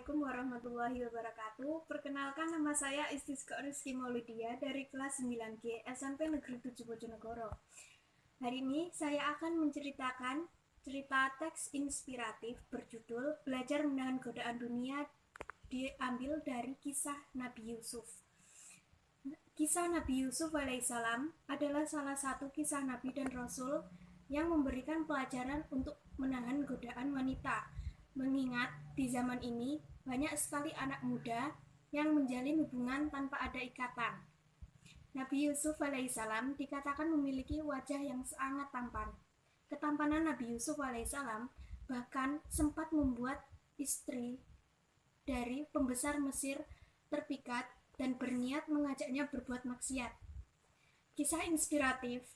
Assalamualaikum warahmatullahi wabarakatuh. Perkenalkan, nama saya Istisqa Rizky Maulidia dari kelas 9G SMP Negeri 7 Bojonegoro. Hari ini saya akan menceritakan cerita teks inspiratif berjudul Belajar Menahan Godaan Dunia, diambil dari kisah Nabi Yusuf. Kisah Nabi Yusuf alaihissalam adalah salah satu kisah Nabi dan Rasul yang memberikan pelajaran untuk menahan godaan wanita. Mengingat di zaman ini banyak sekali anak muda yang menjalin hubungan tanpa ada ikatan. Nabi Yusuf alaihissalam dikatakan memiliki wajah yang sangat tampan. Ketampanan Nabi Yusuf alaihissalam bahkan sempat membuat istri dari pembesar Mesir terpikat dan berniat mengajaknya berbuat maksiat. Kisah inspiratif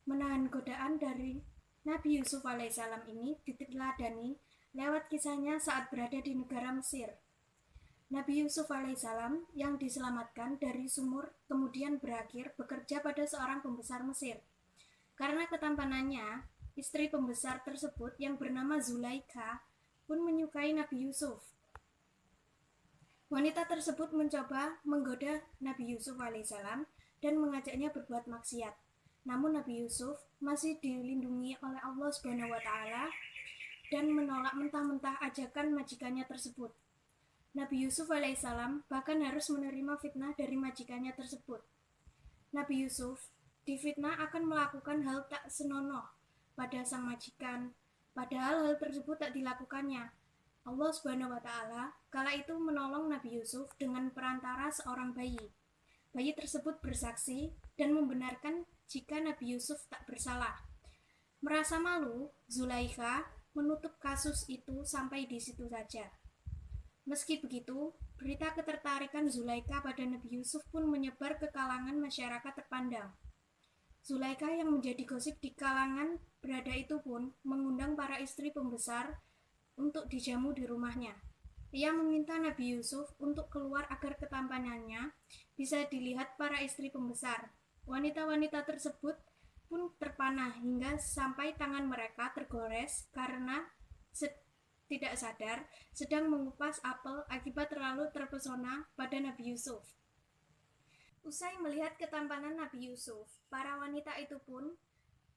menahan godaan dari Nabi Yusuf alaihissalam ini diteladani lewat kisahnya saat berada di negara Mesir. Nabi Yusuf alaihissalam yang diselamatkan dari sumur kemudian berakhir bekerja pada seorang pembesar Mesir. Karena ketampanannya, istri pembesar tersebut yang bernama Zulaikha pun menyukai Nabi Yusuf. Wanita tersebut mencoba menggoda Nabi Yusuf alaihissalam dan mengajaknya berbuat maksiat. Namun Nabi Yusuf masih dilindungi oleh Allah Subhanahu wa Ta'ala dan menolak mentah-mentah ajakan majikannya tersebut. Nabi Yusuf alaihissalam bahkan harus menerima fitnah dari majikannya tersebut. Nabi Yusuf difitnah akan melakukan hal tak senonoh pada sang majikan, padahal hal tersebut tak dilakukannya. Allah Subhanahu wa Ta'ala kala itu menolong Nabi Yusuf dengan perantara seorang bayi. Bayi tersebut bersaksi dan membenarkan jika Nabi Yusuf tak bersalah. Merasa malu, Zulaikha menutup kasus itu sampai di situ saja. Meski begitu, berita ketertarikan Zulaikha pada Nabi Yusuf pun menyebar ke kalangan masyarakat terpandang. Zulaikha yang menjadi gosip di kalangan berada itu pun mengundang para istri pembesar untuk dijamu di rumahnya. Ia meminta Nabi Yusuf untuk keluar agar ketampanannya bisa dilihat para istri pembesar. Wanita-wanita tersebut pun terpana hingga sampai tangan mereka tergores karena tidak sadar sedang mengupas apel akibat terlalu terpesona pada Nabi Yusuf. Usai melihat ketampanan Nabi Yusuf, para wanita itu pun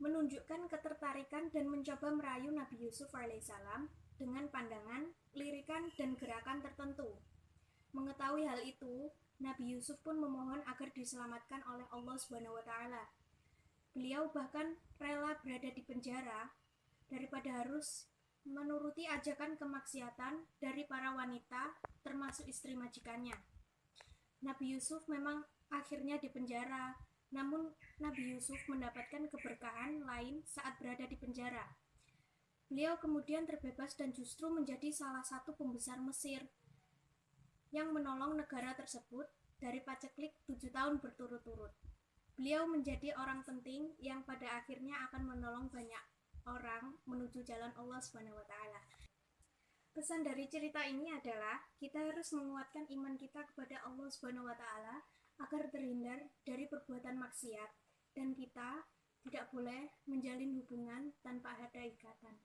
menunjukkan ketertarikan dan mencoba merayu Nabi Yusuf alaihissalam dengan pandangan, lirikan, dan gerakan tertentu. Mengetahui hal itu, Nabi Yusuf pun memohon agar diselamatkan oleh Allah Subhanahu wa Ta'ala. Beliau bahkan rela berada di penjara daripada harus menuruti ajakan kemaksiatan dari para wanita termasuk istri majikannya. Nabi Yusuf memang akhirnya di penjara, namun Nabi Yusuf mendapatkan keberkahan lain saat berada di penjara. Beliau kemudian terbebas dan justru menjadi salah satu pembesar Mesir yang menolong negara tersebut dari paceklik 7 tahun berturut-turut. Beliau menjadi orang penting yang pada akhirnya akan menolong banyak orang menuju jalan Allah Subhanahu wa Ta'ala. Pesan dari cerita ini adalah kita harus menguatkan iman kita kepada Allah Subhanahu wa Ta'ala agar terhindar dari perbuatan maksiat dan kita tidak boleh menjalin hubungan tanpa ada ikatan.